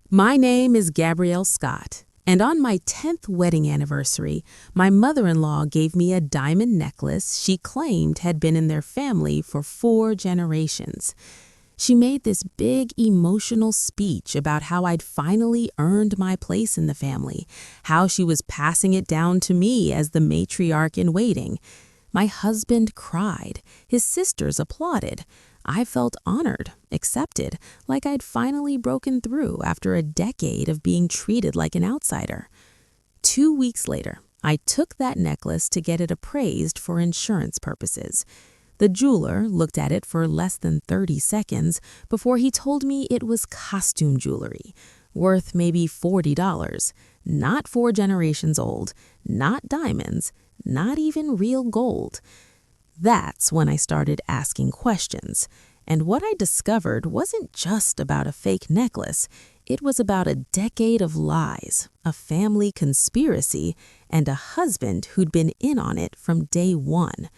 My name is Gabrielle Scott, and on my 10th wedding anniversary, my mother-in-law gave me a diamond necklace she claimed had been in their family for 4 generations. She made this big emotional speech about how I'd finally earned my place in the family, how she was passing it down to me as the matriarch in waiting. My husband cried. His sisters applauded. I felt honored, accepted, like I'd finally broken through after a decade of being treated like an outsider. 2 weeks later, I took that necklace to get it appraised for insurance purposes. The jeweler looked at it for less than 30 seconds before he told me it was costume jewelry, worth maybe $40, not 4 generations old, not diamonds, not even real gold. That's when I started asking questions. And what I discovered wasn't just about a fake necklace. It was about a decade of lies, a family conspiracy, and a husband who'd been in on it from day one.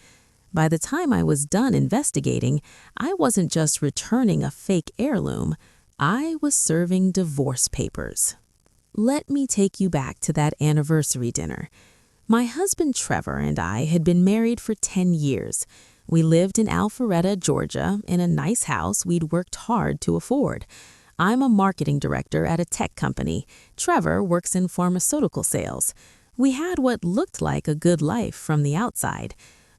By the time I was done investigating, I wasn't just returning a fake heirloom. I was serving divorce papers. Let me take you back to that anniversary dinner. My husband Trevor and I had been married for 10 years. We lived in Alpharetta, Georgia, in a nice house we'd worked hard to afford. I'm a marketing director at a tech company. Trevor works in pharmaceutical sales. We had what looked like a good life from the outside.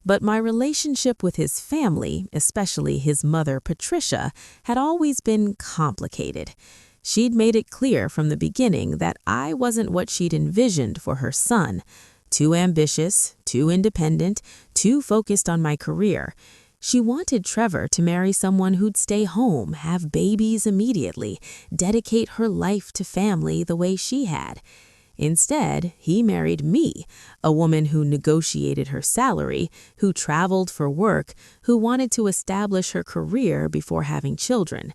But my relationship with his family, especially his mother Patricia, had always been complicated. She'd made it clear from the beginning that I wasn't what she'd envisioned for her son. Too ambitious, too independent, too focused on my career. She wanted Trevor to marry someone who'd stay home, have babies immediately, dedicate her life to family the way she had. Instead, he married me, a woman who negotiated her salary, who traveled for work, who wanted to establish her career before having children.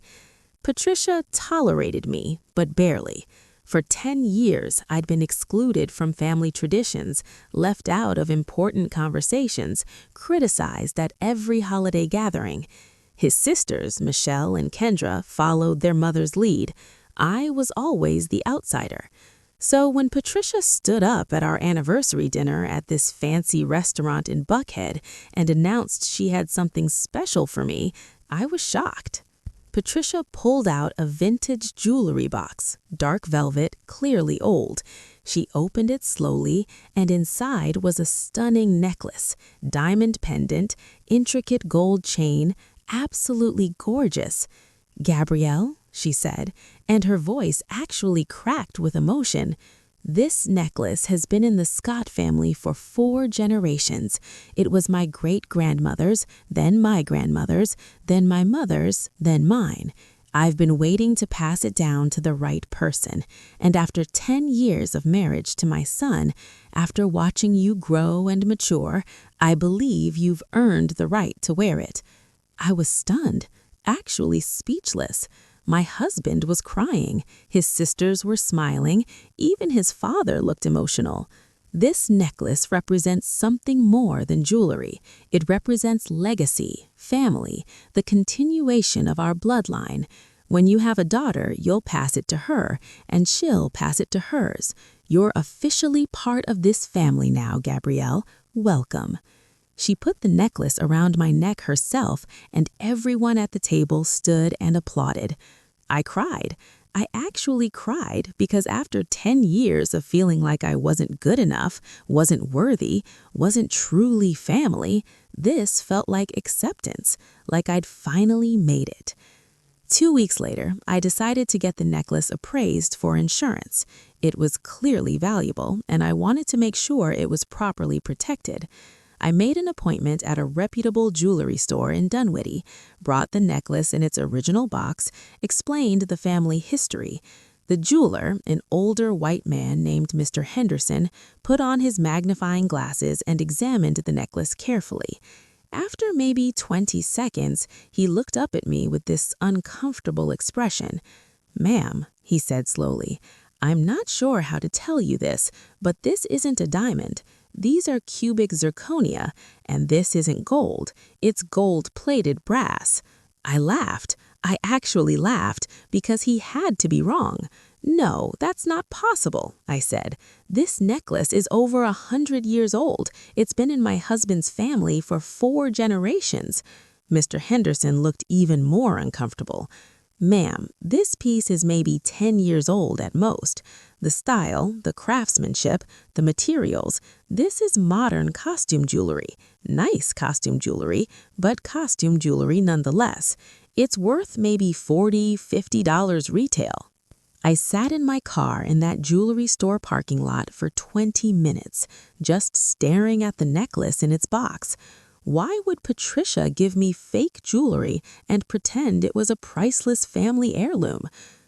Patricia tolerated me, but barely. For 10 years, I'd been excluded from family traditions, left out of important conversations, criticized at every holiday gathering. His sisters, Michelle and Kendra, followed their mother's lead. I was always the outsider. So when Patricia stood up at our anniversary dinner at this fancy restaurant in Buckhead and announced she had something special for me, I was shocked. Patricia pulled out a vintage jewelry box, dark velvet, clearly old. She opened it slowly, and inside was a stunning necklace, diamond pendant, intricate gold chain, absolutely gorgeous. "Gabrielle," she said, and her voice actually cracked with emotion. "This necklace has been in the Scott family for 4 generations. It was my great-grandmother's, then my grandmother's, then my mother's, then mine. I've been waiting to pass it down to the right person. And after 10 years of marriage to my son, after watching you grow and mature, I believe you've earned the right to wear it." I was stunned, actually speechless. My husband was crying. His sisters were smiling. Even his father looked emotional. This necklace represents something more than jewelry. It represents legacy, family, the continuation of our bloodline. When you have a daughter, you'll pass it to her, and she'll pass it to hers. You're officially part of this family now, Gabrielle. Welcome. She put the necklace around my neck herself, and everyone at the table stood and applauded. I cried. I actually cried because after 10 years of feeling like I wasn't good enough, wasn't worthy, wasn't truly family, this felt like acceptance, like I'd finally made it. 2 weeks later, I decided to get the necklace appraised for insurance. It was clearly valuable, and I wanted to make sure it was properly protected. I made an appointment at a reputable jewelry store in Dunwoody, brought the necklace in its original box, explained the family history. The jeweler, an older white man named Mr. Henderson, put on his magnifying glasses and examined the necklace carefully. After maybe 20 seconds, he looked up at me with this uncomfortable expression. "Ma'am," he said slowly, "I'm not sure how to tell you this, but this isn't a diamond. These are cubic zirconia, and this isn't gold. It's gold-plated brass." I laughed. I actually laughed because he had to be wrong. "No, that's not possible," I said. "This necklace is over 100 years old. It's been in my husband's family for 4 generations." Mr. Henderson looked even more uncomfortable. "Ma'am, this piece is maybe 10 years old at most. The style, the craftsmanship, the materials, this is modern costume jewelry. Nice costume jewelry, but costume jewelry nonetheless. It's worth maybe $40, $50 retail." I sat in my car in that jewelry store parking lot for 20 minutes, just staring at the necklace in its box. Why would Patricia give me fake jewelry and pretend it was a priceless family heirloom?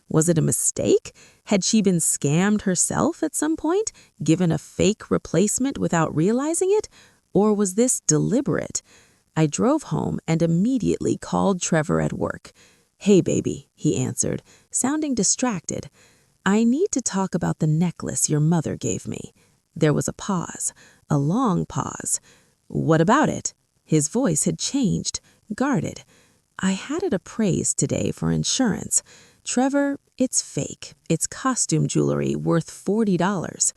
Was it a mistake? Had she been scammed herself at some point, given a fake replacement without realizing it? Or was this deliberate? I drove home and immediately called Trevor at work. "Hey, baby," he answered, sounding distracted. "I need to talk about the necklace your mother gave me." There was a pause, a long pause. "What about it?" His voice had changed, guarded. "I had it appraised today for insurance. Trevor, it's fake. It's costume jewelry worth $40.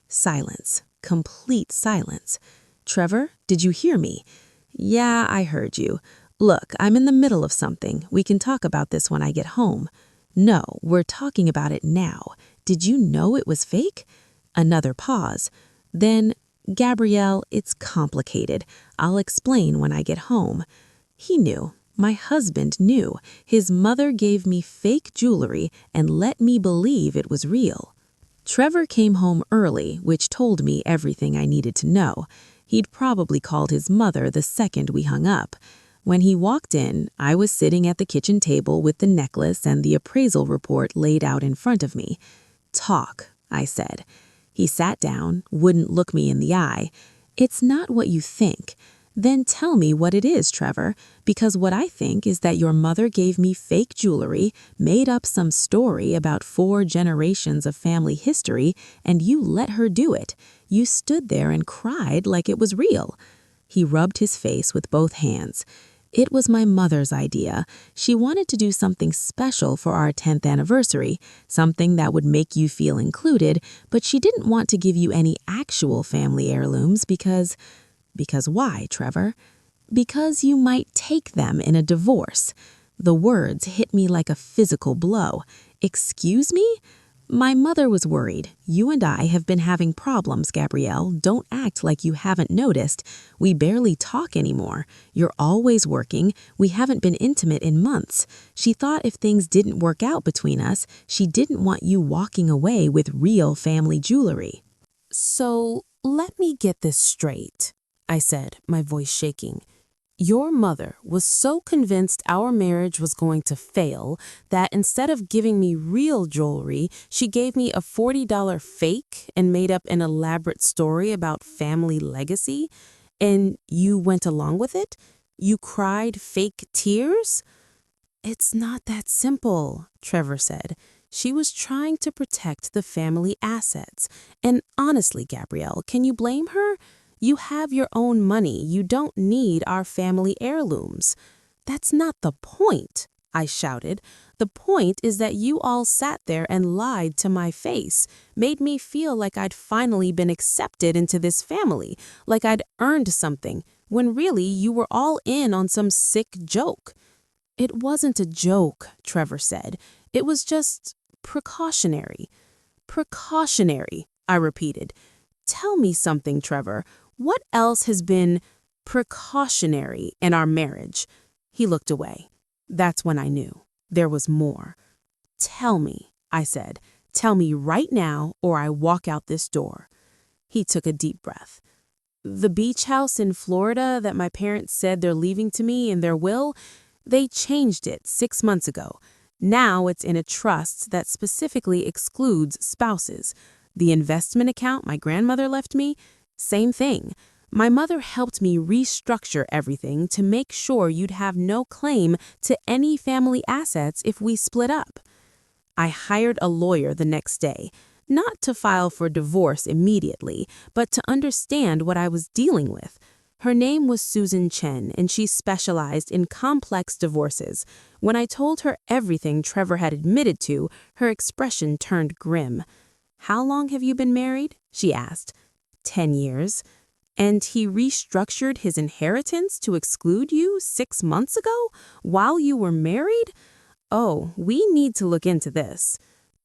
Silence, complete silence. "Trevor, did you hear me?" "Yeah, I heard you. Look, I'm in the middle of something. We can talk about this when I get home." "No, we're talking about it now. Did you know it was fake?" Another pause. Then, "Gabrielle, it's complicated. I'll explain when I get home." He knew. My husband knew. His mother gave me fake jewelry and let me believe it was real. Trevor came home early, which told me everything I needed to know. He'd probably called his mother the second we hung up. When he walked in, I was sitting at the kitchen table with the necklace and the appraisal report laid out in front of me. "Talk," I said. He sat down, wouldn't look me in the eye. "It's not what you think." "Then tell me what it is, Trevor, because what I think is that your mother gave me fake jewelry, made up some story about 4 generations of family history, and you let her do it. You stood there and cried like it was real." He rubbed his face with both hands. "It was my mother's idea. She wanted to do something special for our 10th anniversary, something that would make you feel included, but she didn't want to give you any actual family heirlooms because..." "Because why, Trevor?" "Because you might take them in a divorce." The words hit me like a physical blow. "Excuse me?" "My mother was worried. You and I have been having problems, Gabrielle. Don't act like you haven't noticed. We barely talk anymore. You're always working. We haven't been intimate in months. She thought if things didn't work out between us, she didn't want you walking away with real family jewelry." "So, let me get this straight," I said, my voice shaking. "Your mother was so convinced our marriage was going to fail that instead of giving me real jewelry, she gave me a $40 fake and made up an elaborate story about family legacy? And you went along with it? You cried fake tears?" "It's not that simple," Trevor said. "She was trying to protect the family assets. And honestly, Gabrielle, can you blame her? You have your own money. You don't need our family heirlooms." "That's not the point," I shouted. "The point is that you all sat there and lied to my face, made me feel like I'd finally been accepted into this family, like I'd earned something, when really you were all in on some sick joke." "It wasn't a joke," Trevor said. "It was just precautionary." "Precautionary," I repeated. "Tell me something, Trevor. What else has been precautionary in our marriage?" He looked away. That's when I knew. There was more. "Tell me," I said. "Tell me right now or I walk out this door." He took a deep breath. "The beach house in Florida that my parents said they're leaving to me in their will, they changed it 6 months ago. Now it's in a trust that specifically excludes spouses. The investment account my grandmother left me, same thing. My mother helped me restructure everything to make sure you'd have no claim to any family assets if we split up." I hired a lawyer the next day, not to file for divorce immediately, but to understand what I was dealing with. Her name was Susan Chen, and she specialized in complex divorces. When I told her everything Trevor had admitted to, her expression turned grim. "How long have you been married?" she asked. 10 years. "And he restructured his inheritance to exclude you 6 months ago, while you were married? Oh, we need to look into this."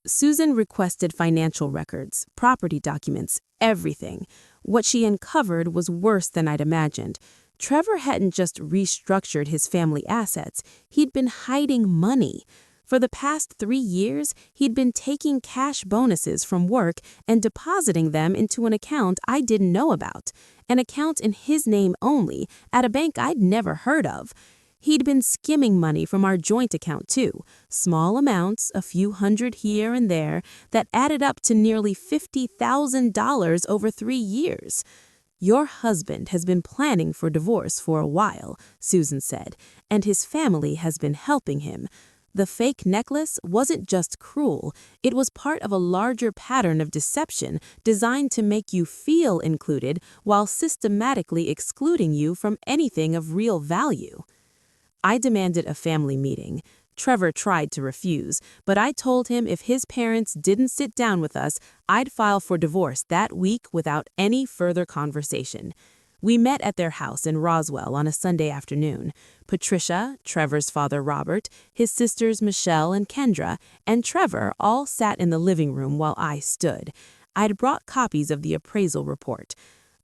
Susan requested financial records, property documents, everything. What she uncovered was worse than I'd imagined. Trevor hadn't just restructured his family assets, he'd been hiding money. For the past 3 years, he'd been taking cash bonuses from work and depositing them into an account I didn't know about, an account in his name only, at a bank I'd never heard of. He'd been skimming money from our joint account too, small amounts, a few hundred here and there, that added up to nearly $50,000 over 3 years. "Your husband has been planning for divorce for a while," Susan said, "and his family has been helping him. The fake necklace wasn't just cruel, it was part of a larger pattern of deception designed to make you feel included while systematically excluding you from anything of real value." I demanded a family meeting. Trevor tried to refuse, but I told him if his parents didn't sit down with us, I'd file for divorce that week without any further conversation. We met at their house in Roswell on a Sunday afternoon. Patricia, Trevor's father Robert, his sisters Michelle and Kendra, and Trevor all sat in the living room while I stood. I'd brought copies of the appraisal report.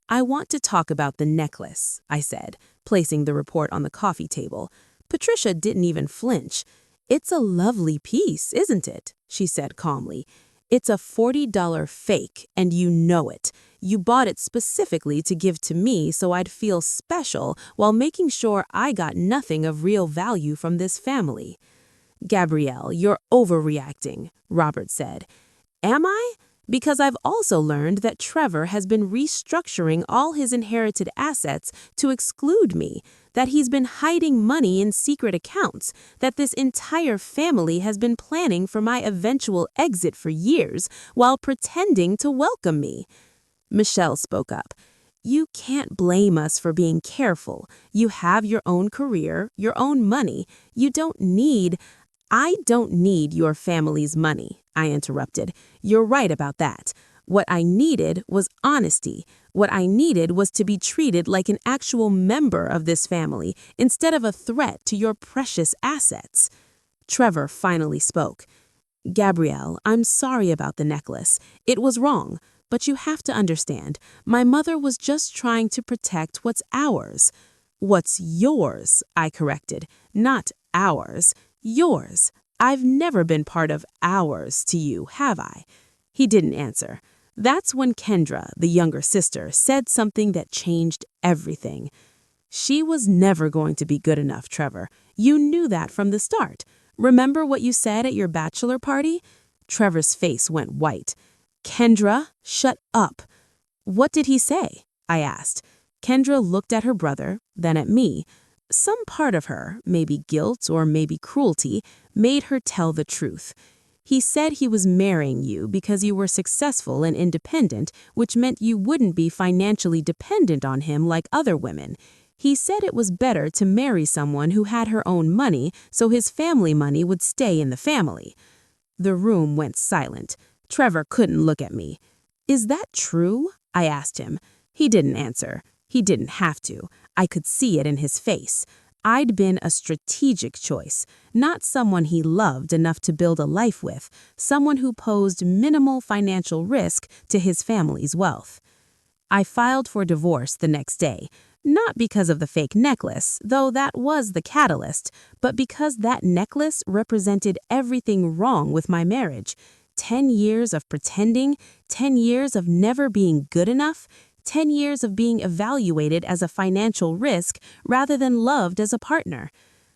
"I want to talk about the necklace," I said, placing the report on the coffee table. Patricia didn't even flinch. "It's a lovely piece, isn't it?" she said calmly. "It's a $40 fake, and you know it. You bought it specifically to give to me so I'd feel special while making sure I got nothing of real value from this family." "Gabrielle, you're overreacting," Robert said. "Am I? Because I've also learned that Trevor has been restructuring all his inherited assets to exclude me, that he's been hiding money in secret accounts, that this entire family has been planning for my eventual exit for years while pretending to welcome me." Michelle spoke up. "You can't blame us for being careful. You have your own career, your own money. "I don't need your family's money," I interrupted. "You're right about that. What I needed was honesty. What I needed was to be treated like an actual member of this family instead of a threat to your precious assets." Trevor finally spoke. "Gabrielle, I'm sorry about the necklace. It was wrong. But you have to understand, my mother was just trying to protect what's ours." "What's yours," I corrected, "not ours. Yours. I've never been part of ours to you, have I?" He didn't answer. That's when Kendra, the younger sister, said something that changed everything. "She was never going to be good enough, Trevor. You knew that from the start. Remember what you said at your bachelor party?" Trevor's face went white. "Kendra, shut up." "What did he say?" I asked. Kendra looked at her brother, then at me. Some part of her, maybe guilt or maybe cruelty, made her tell the truth. "He said he was marrying you because you were successful and independent, which meant you wouldn't be financially dependent on him like other women. He said it was better to marry someone who had her own money so his family money would stay in the family." The room went silent. Trevor couldn't look at me. "Is that true?" I asked him. He didn't answer. He didn't have to. I could see it in his face. I'd been a strategic choice, not someone he loved enough to build a life with, someone who posed minimal financial risk to his family's wealth. I filed for divorce the next day, not because of the fake necklace, though that was the catalyst, but because that necklace represented everything wrong with my marriage. 10 years of pretending, 10 years of never being good enough, 10 years of being evaluated as a financial risk rather than loved as a partner.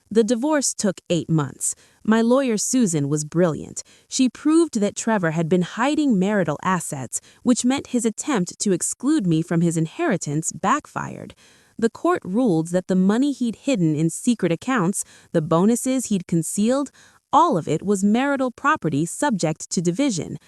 The divorce took 8 months. My lawyer Susan was brilliant. She proved that Trevor had been hiding marital assets, which meant his attempt to exclude me from his inheritance backfired. The court ruled that the money he'd hidden in secret accounts, the bonuses he'd concealed, all of it was marital property subject to division.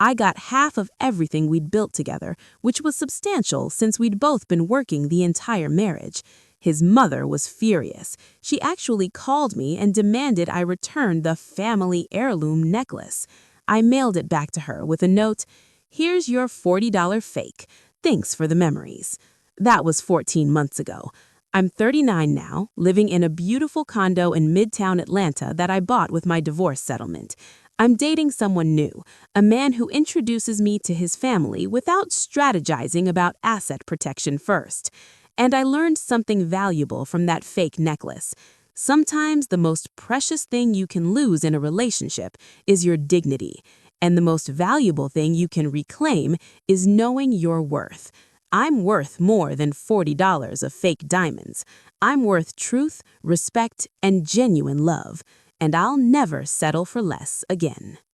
I got half of everything we'd built together, which was substantial since we'd both been working the entire marriage. His mother was furious. She actually called me and demanded I return the family heirloom necklace. I mailed it back to her with a note, "Here's your $40 fake. Thanks for the memories." That was 14 months ago. I'm 39 now, living in a beautiful condo in Midtown Atlanta that I bought with my divorce settlement. I'm dating someone new, a man who introduces me to his family without strategizing about asset protection first. And I learned something valuable from that fake necklace. Sometimes the most precious thing you can lose in a relationship is your dignity, and the most valuable thing you can reclaim is knowing your worth. I'm worth more than $40 of fake diamonds. I'm worth truth, respect, and genuine love, and I'll never settle for less again.